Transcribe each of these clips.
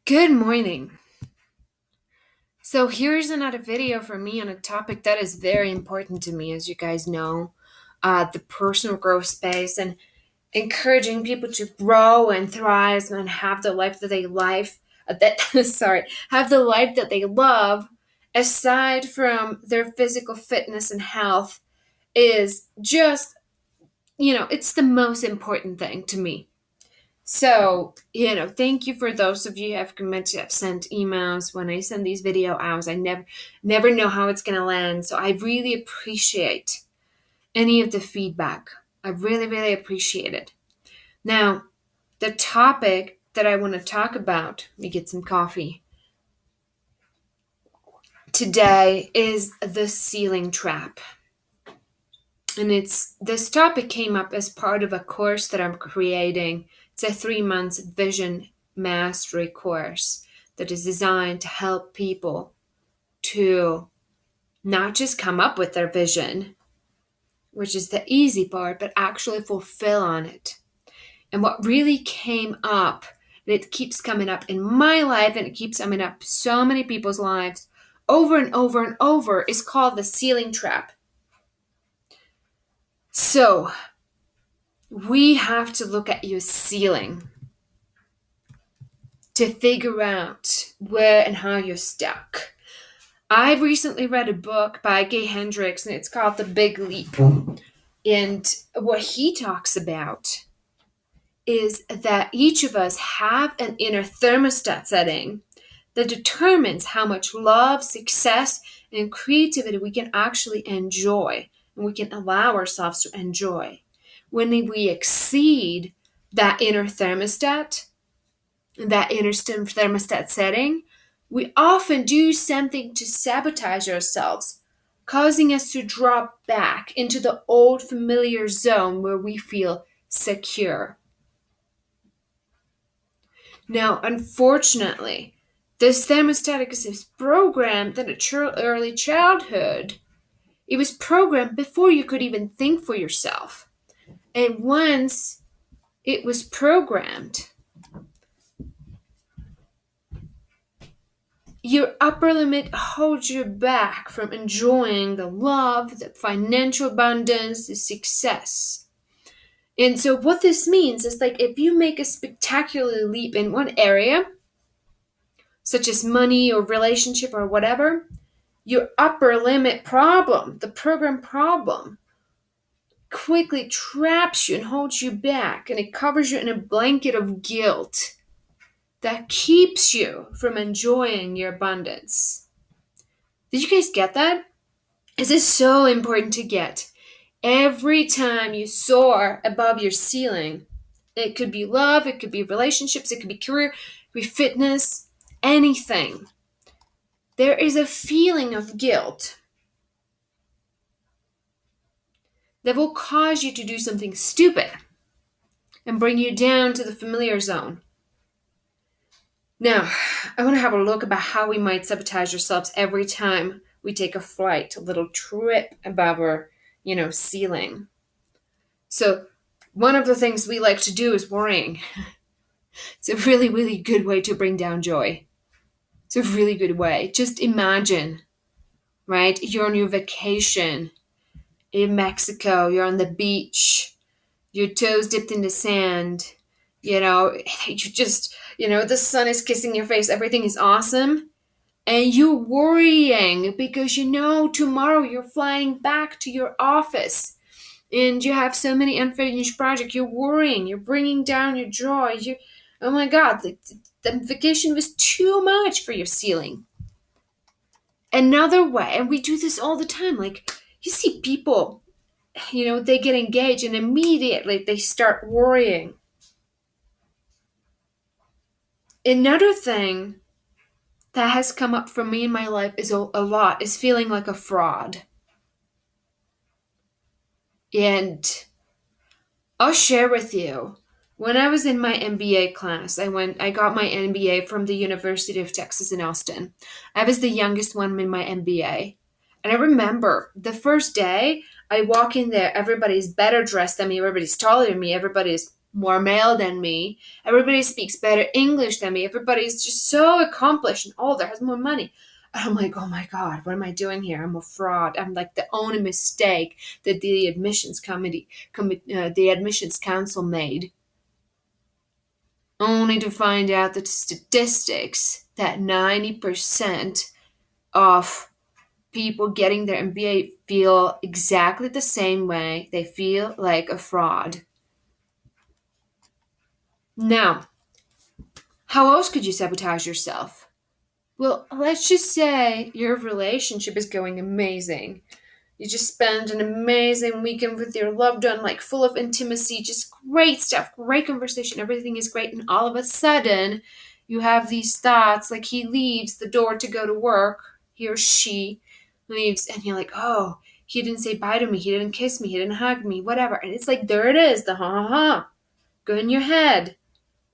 Good morning. So here's another video for me on a topic that is very important to me, as you guys know, the personal growth space and encouraging people to grow and thrive and have the life that they have the life that they love, aside from their physical fitness and health, is just it's the most important thing to me. So, thank you for those of you who have commented, have sent emails. When I send these video out, I never know how it's gonna land. So I really appreciate any of the feedback. I really, really appreciate it. Now, the topic that I want to talk about, let me get some coffee, today is the ceiling trap. And this topic came up as part of a course that I'm creating. It's a 3 month vision mastery course that is designed to help people to not just come up with their vision, which is the easy part, but actually fulfill on it. And what really came up, and it keeps coming up in my life, and it keeps coming up so many people's lives over and over and over, is called the ceiling trap. So we have to look at your ceiling to figure out where and how you're stuck. I've recently read a book by Gay Hendricks, and it's called The Big Leap. And what he talks about is that each of us have an inner thermostat setting that determines how much love, success, and creativity we can actually enjoy, and we can allow ourselves to enjoy. When we exceed that inner thermostat setting, we often do something to sabotage ourselves, causing us to drop back into the old familiar zone where we feel secure. Now, unfortunately, this thermostatic is programmed in early childhood. It was programmed before you could even think for yourself. And once it was programmed, your upper limit holds you back from enjoying the love, the financial abundance, the success. And so what this means is, like, if you make a spectacular leap in one area, such as money or relationship or whatever, your upper limit problem, the program problem, quickly traps you and holds you back, and it covers you in a blanket of guilt that keeps you from enjoying your abundance. Did you guys get that? This is so important to get. Every time you soar above your ceiling, it could be love, it could be relationships, it could be career, it could be fitness, anything. There is a feeling of guilt that will cause you to do something stupid and bring you down to the familiar zone. Now, I want to have a look about how we might sabotage ourselves every time we take a flight, a little trip above our, ceiling. So, one of the things we like to do is worrying. It's a really, really good way to bring down joy. It's a really good way. Just imagine, right? You're on your vacation in Mexico, you're on the beach, your toes dipped in the sand, you just, the sun is kissing your face, everything is awesome. And you're worrying because tomorrow you're flying back to your office and you have so many unfinished projects. You're worrying, you're bringing down your joy. Oh my God, the vacation was too much for your ceiling. Another way, and we do this all the time, like you see people, they get engaged and immediately they start worrying. Another thing that has come up for me in my life is a lot is feeling like a fraud. And I'll share with you, when I was in my MBA class, I got my MBA from the University of Texas in Austin. I was the youngest one in my MBA. And I remember the first day I walk in there, everybody's better dressed than me, everybody's taller than me, everybody's more male than me. Everybody speaks better English than me. Everybody's just so accomplished and older, has more money. And I'm like, oh my God, what am I doing here? I'm a fraud. I'm like the only mistake that the the admissions council made. Only to find out that statistics that 90% of people getting their MBA feel exactly the same way. They feel like a fraud. Now, how else could you sabotage yourself? Well, let's just say your relationship is going amazing. You just spend an amazing weekend with your loved one, like full of intimacy, just great stuff, great conversation, everything is great. And all of a sudden, you have these thoughts like he leaves the door to go to work, he or she leaves, and you're like, oh, he didn't say bye to me, he didn't kiss me, he didn't hug me, whatever. And it's like, there it is, the ha ha ha. Go in your head.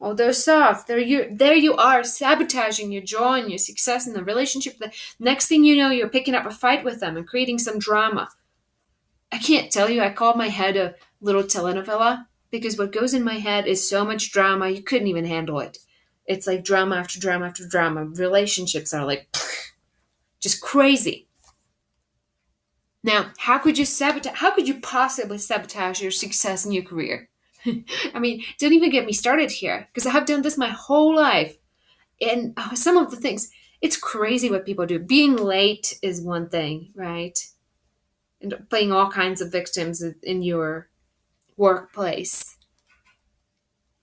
Oh, those thoughts. There you are, sabotaging your joy and your success in the relationship. The next thing you know, you're picking up a fight with them and creating some drama. I can't tell you, I called my head a little telenovela because what goes in my head is so much drama, you couldn't even handle it. It's like drama after drama after drama. Relationships are like just crazy. Now, how could you possibly sabotage your success in your career? I mean, don't even get me started here because I have done this my whole life. And some of the things, it's crazy what people do. Being late is one thing, right? And playing all kinds of victims in your workplace.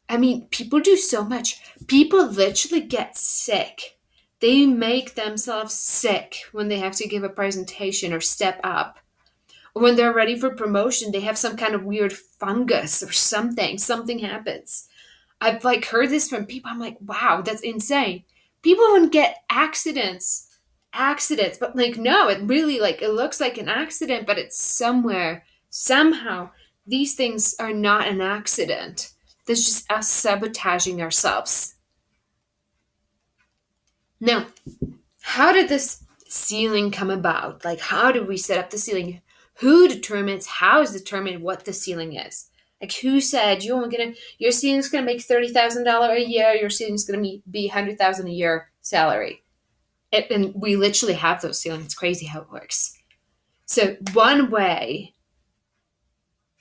I mean, people do so much. People literally get sick. They make themselves sick when they have to give a presentation or step up. Or when they're ready for promotion, they have some kind of weird fungus or something. Something happens. I've like heard this from people. I'm like, wow, that's insane. People wouldn't get accidents, but like, no, it really like, it looks like an accident, but it's somehow, these things are not an accident. That's just us sabotaging ourselves. Now, how did this ceiling come about? Like, how do we set up the ceiling? How is determined what the ceiling is? Like, who said your ceiling's gonna make $30,000 a year, your ceiling's gonna be 100,000 a year salary? And we literally have those ceilings. It's crazy how it works. So one way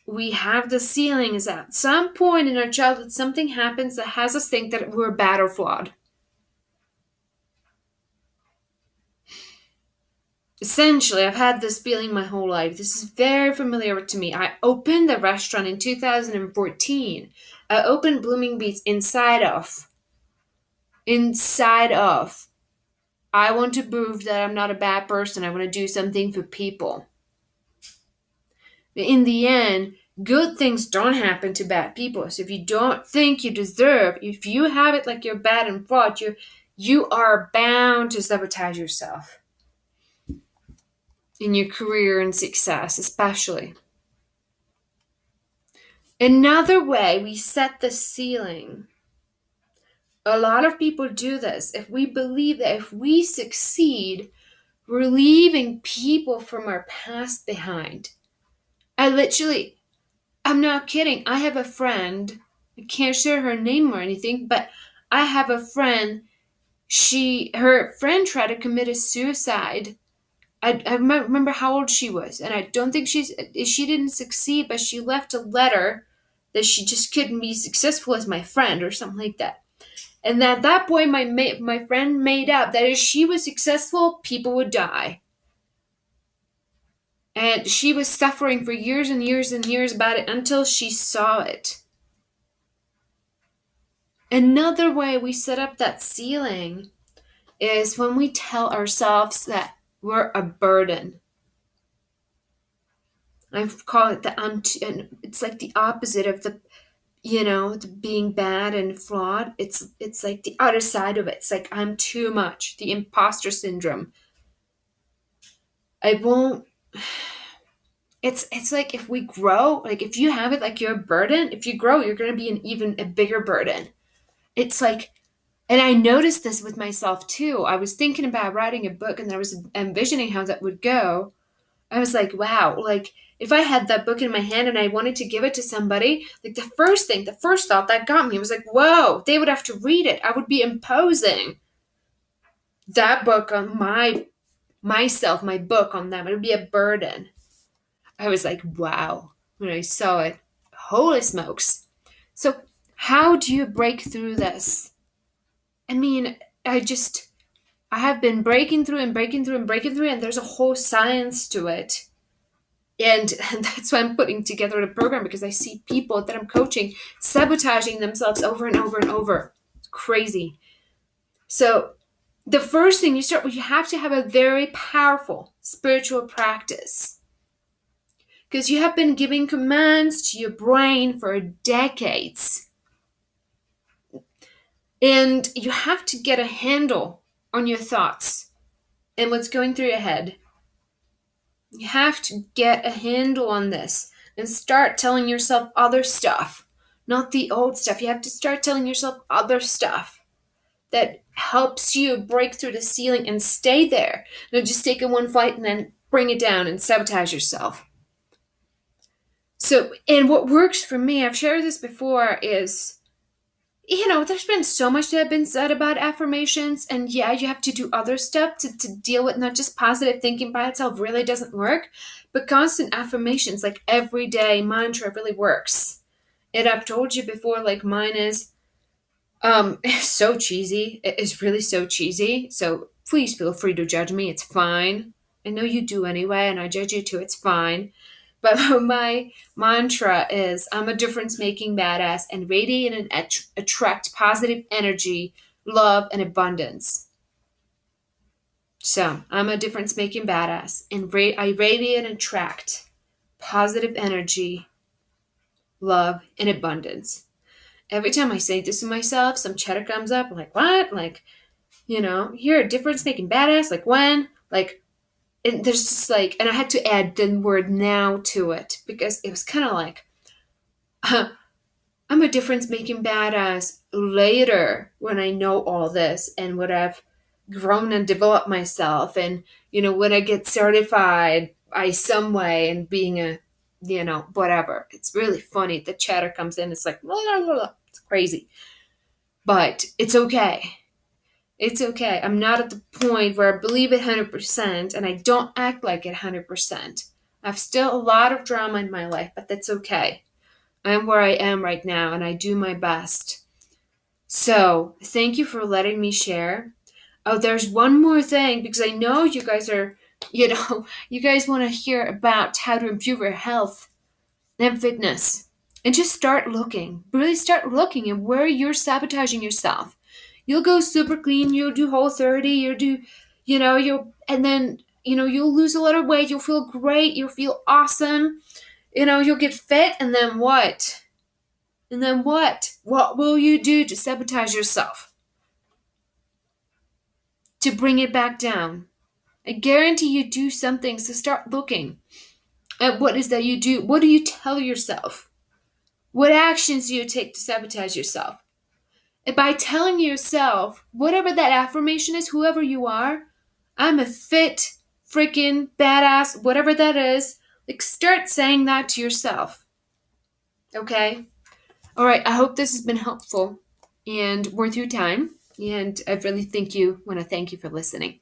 we have the ceiling is at some point in our childhood, something happens that has us think that we're bad or flawed. Essentially, I've had this feeling my whole life. This is very familiar to me. I opened the restaurant in 2014. I opened Blooming Beats inside of. I want to prove that I'm not a bad person. I want to do something for people. In the end, good things don't happen to bad people. So if you don't think you deserve, if you have it like you're bad and flawed, you are bound to sabotage yourself. In your career and success, especially. Another way we set the ceiling. A lot of people do this. If we believe that if we succeed, we're leaving people from our past behind. I'm not kidding. I have a friend. I can't share her name or anything, but I have a friend. Her friend tried to commit a suicide. I remember how old she was, and I don't think she didn't succeed, but she left a letter that she just couldn't be successful as my friend or something like that. And at that point, my friend made up that if she was successful, people would die. And she was suffering for years and years and years about it until she saw it. Another way we set up that ceiling is when we tell ourselves that we're a burden. I call it it's like the opposite of the being bad and flawed. It's like the other side of it. It's like I'm too much, the imposter syndrome. I won't. It's like if we grow, like if you have it like you're a burden, if you grow, you're going to be even a bigger burden. It's like, and I noticed this with myself too. I was thinking about writing a book and I was envisioning how that would go. I was like, wow, like if I had that book in my hand and I wanted to give it to somebody, like the first thought that got me was like, whoa, they would have to read it. I would be imposing that book on my book on them. It would be a burden. I was like, wow, when I saw it. Holy smokes. So, how do you break through this? I mean, I have been breaking through and breaking through and breaking through, and there's a whole science to it. And that's why I'm putting together the program, because I see people that I'm coaching sabotaging themselves over and over and over. It's crazy. So, the first thing you start with, you have to have a very powerful spiritual practice, because you have been giving commands to your brain for decades. And you have to get a handle on your thoughts and what's going through your head. You have to get a handle on this and start telling yourself other stuff, not the old stuff. You have to start telling yourself other stuff that helps you break through the ceiling and stay there. Don't just take it one flight and then bring it down and sabotage yourself. So, and what works for me, I've shared this before, is, there's been so much that have been said about affirmations, and yeah, you have to do other stuff to deal with not just positive thinking by itself really doesn't work, but constant affirmations, like everyday mantra, really works. And I've told you before, like mine is, it's so cheesy. It is really so cheesy. So please feel free to judge me. It's fine. I know you do anyway, and I judge you too. It's fine. But my mantra is, I'm a difference making badass and radiate and attract positive energy, love, and abundance. So I'm a difference making badass and I radiate and attract positive energy, love, and abundance. Every time I say this to myself, some cheddar comes up. I'm like, what? Like, you're a difference making badass. Like, when? Like, and there's just like, and I had to add the word now to it, because it was kind of like, I'm a difference making badass later when I know all this and when I've grown and developed myself, and, when I get certified by some way and being a, whatever. It's really funny. The chatter comes in. It's like, blah, blah, blah. It's crazy. But it's okay. It's okay. I'm not at the point where I believe it 100% and I don't act like it 100%. I have still a lot of drama in my life, but that's okay. I'm where I am right now and I do my best. So thank you for letting me share. Oh, there's one more thing, because I know you guys are, you guys want to hear about how to improve your health and fitness. And just start looking. Really start looking at where you're sabotaging yourself. You'll go super clean, you'll do Whole30, you'll do, and then, you'll lose a lot of weight, you'll feel great, you'll feel awesome, you'll get fit, and then what? And then what? What will you do to sabotage yourself? To bring it back down? I guarantee you do something, so start looking at what is that you do. What do you tell yourself? What actions do you take to sabotage yourself? And by telling yourself, whatever that affirmation is, whoever you are, I'm a fit, freaking badass, whatever that is, like start saying that to yourself. Okay? All right, I hope this has been helpful and worth your time. And I really want to thank you for listening.